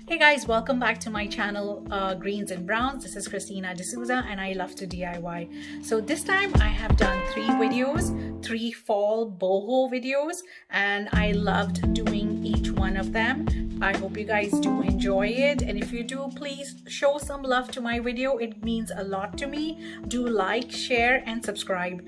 Hey guys, welcome back to my channel, Greens and Browns. This is Christina D'Souza and I love to DIY. So this time I have done three fall boho videos, and I loved doing each one of them. I hope you guys do enjoy it, and if you do, please show some love to my video. It means a lot to me. Do like, share and subscribe.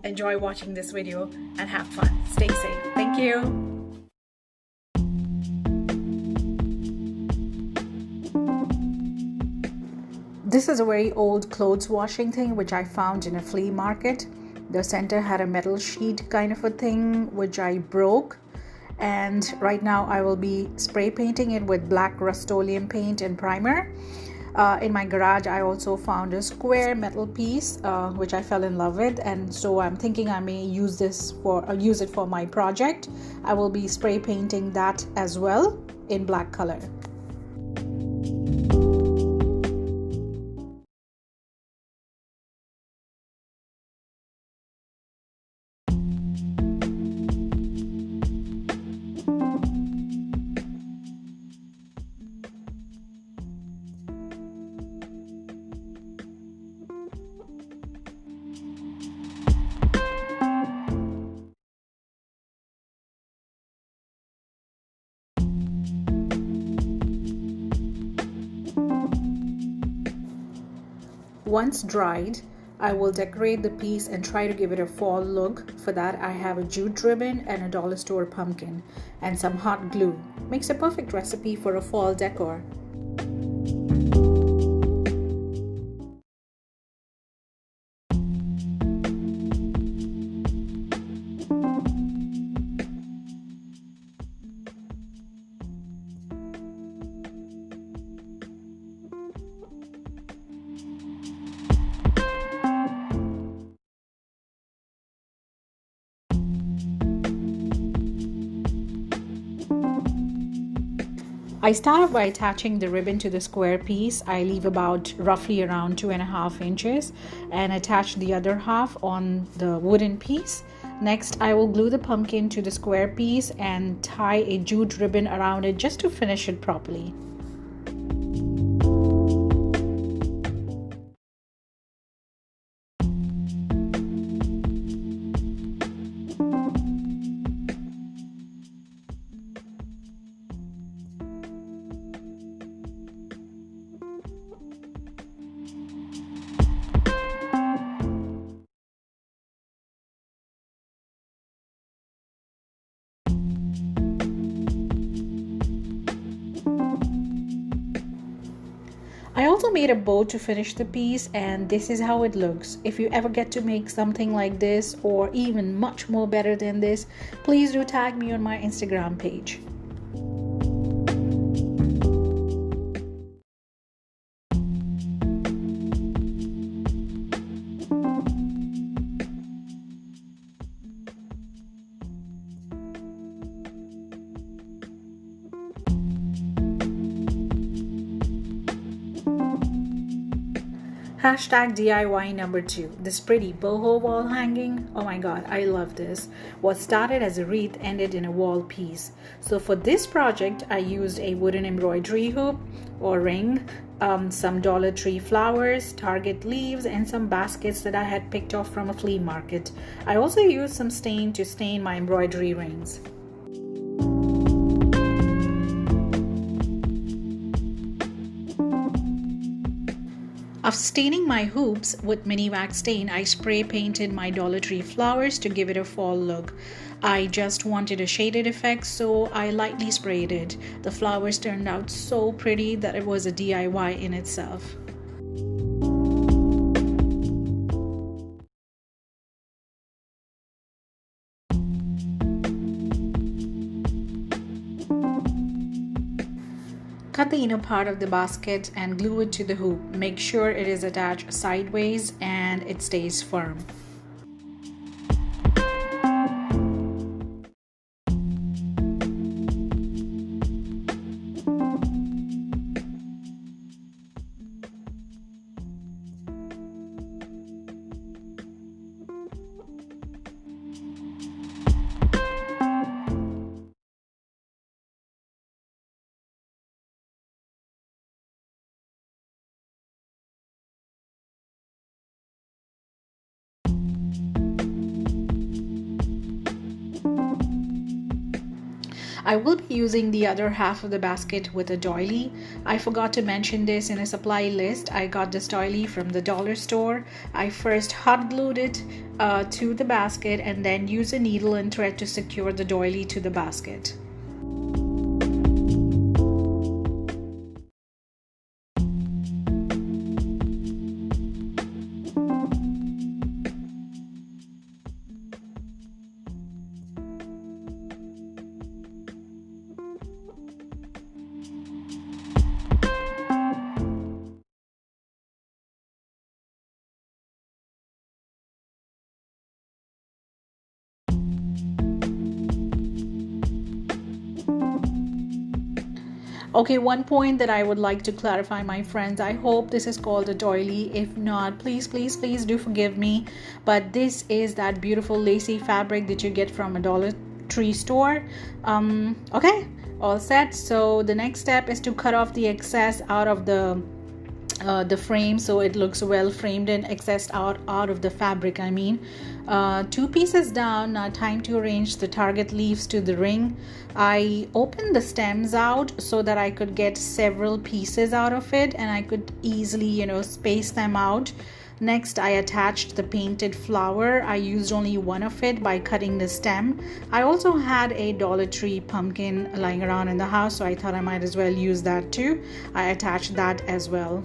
Enjoy watching this video and have fun. Stay safe. Thank you. This is a very old clothes washing thing which I found in a flea market. The center had a metal sheet kind of a thing which I broke, and right now I will be spray painting it with black Rust-Oleum paint and primer. In my garage I also found a square metal piece which I fell in love with, and so I'm thinking I may use it for my project. I will be spray painting that as well in black color. Once dried, I will decorate the piece and try to give it a fall look. For that, I have a jute ribbon and a dollar store pumpkin and some hot glue. Makes a perfect recipe for a fall decor. I start off by attaching the ribbon to the square piece. I leave about roughly around 2.5 inches and attach the other half on the wooden piece. Next, I will glue the pumpkin to the square piece and tie a jute ribbon around it just to finish it properly. I also made a bow to finish the piece, and this is how it looks. If you ever get to make something like this or even much more better than this, please do tag me on my Instagram page. Hashtag DIY number 2. This pretty boho wall hanging. Oh my god, I love this. What started as a wreath ended in a wall piece. So for this project, I used a wooden embroidery hoop or ring, some Dollar Tree flowers, Target leaves, and some baskets that I had picked off from a flea market. I also used some stain to stain my embroidery rings. After staining my hoops with mini wax stain, I spray painted my Dollar Tree flowers to give it a fall look. I just wanted a shaded effect, so I lightly sprayed it. The flowers turned out so pretty that it was a DIY in itself. Cut the inner part of the basket and glue it to the hoop. Make sure it is attached sideways and it stays firm. I will be using the other half of the basket with a doily. I forgot to mention this in a supply list. I got this doily from the dollar store. I first hot glued it to the basket and then used a needle and thread to secure the doily to the basket. Okay, one point that I would like to clarify, my friends. I hope this is called a doily. If not, please, please, please do forgive me. But this is that beautiful lacy fabric that you get from a Dollar Tree store. Okay, all set. So the next step is to cut off the excess out of the frame so it looks well framed and excess out of the fabric. I mean, 2 pieces down. Now time to arrange the target leaves to the ring. I opened the stems out so that I could get several pieces out of it and I could easily, space them out. Next, I attached the painted flower. I used only one of it by cutting the stem. I also had a Dollar Tree pumpkin lying around in the house, so I thought I might as well use that too. I attached that as well.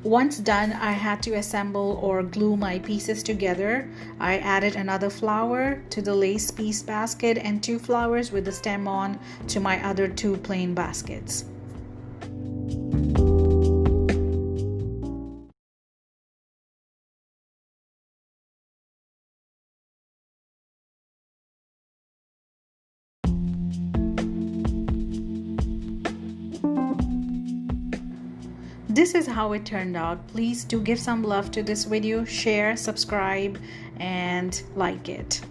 Once done, I had to assemble or glue my pieces together. I added another flower to the lace piece basket and 2 flowers with the stem on to my other 2 plain baskets. This is how it turned out. Please do give some love to this video, share, subscribe, and like it.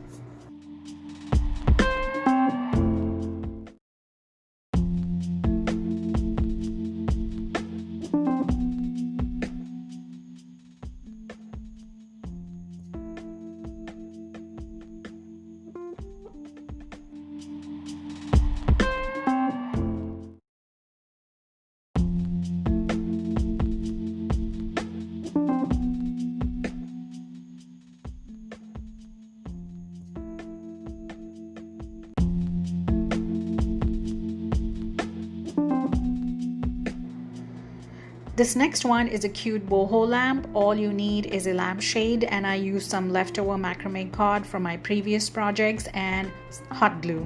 This next one is a cute boho lamp. All you need is a lampshade, and I used some leftover macrame cord from my previous projects and hot glue.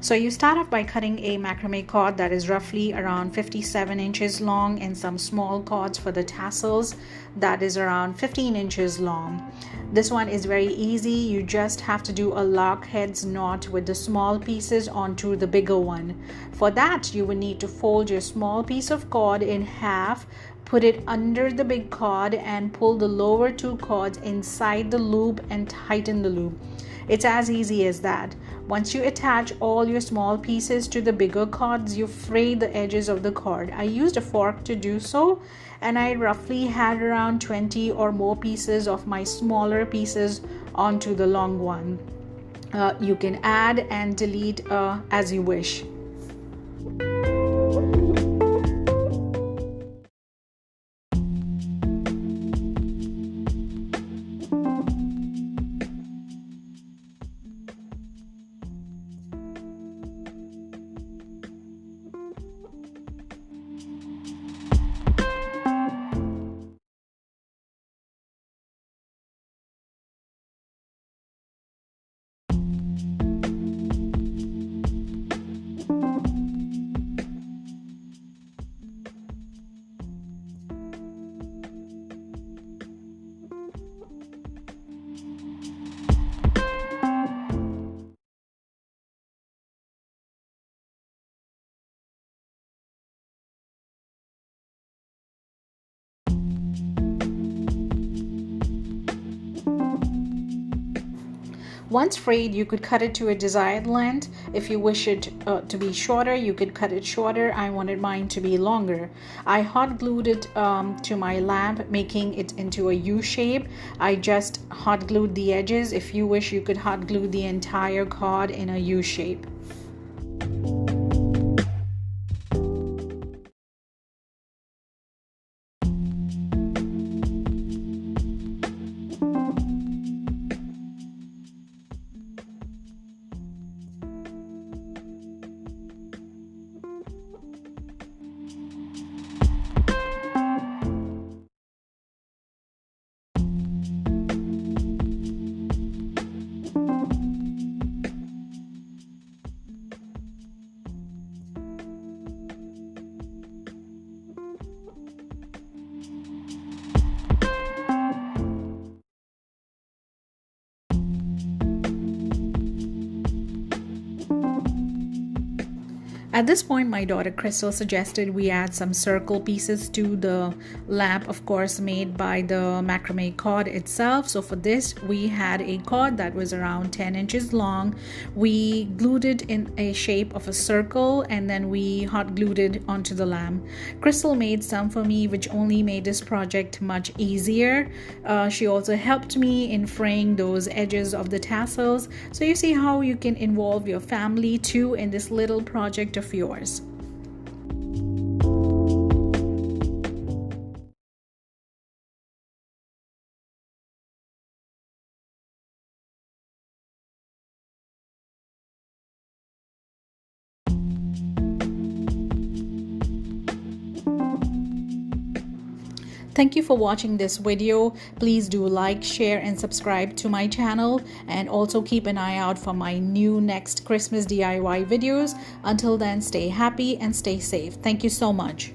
So you start off by cutting a macrame cord that is roughly around 57 inches long, and some small cords for the tassels that is around 15 inches long. This one is very easy. You just have to do a lock heads knot with the small pieces onto the bigger one. For that, you will need to fold your small piece of cord in half, put it under the big cord, and pull the lower two cords inside the loop and tighten the loop. It's as easy as that. Once you attach all your small pieces to the bigger cords, you fray the edges of the cord. I used a fork to do so, and I roughly had around 20 or more pieces of my smaller pieces onto the long one. You can add and delete as you wish. Once frayed, you could cut it to a desired length. If you wish it to be shorter, you could cut it shorter. I wanted mine to be longer. I hot glued it to my lamp, making it into a U shape. I just hot glued the edges. If you wish, you could hot glue the entire cord in a U shape. At this point, my daughter Crystal suggested we add some circle pieces to the lamp, of course made by the macrame cord itself. So for this, we had a cord that was around 10 inches long. We glued it in a shape of a circle, and then we hot glued it onto the lamp. Crystal made some for me, which only made this project much easier. She also helped me in fraying those edges of the tassels. So you see how you can involve your family too in this little project of yours. Thank you for watching this video. Please do like, share, and subscribe to my channel, and also keep an eye out for my new next Christmas DIY videos. Until then, stay happy and stay safe. Thank you so much.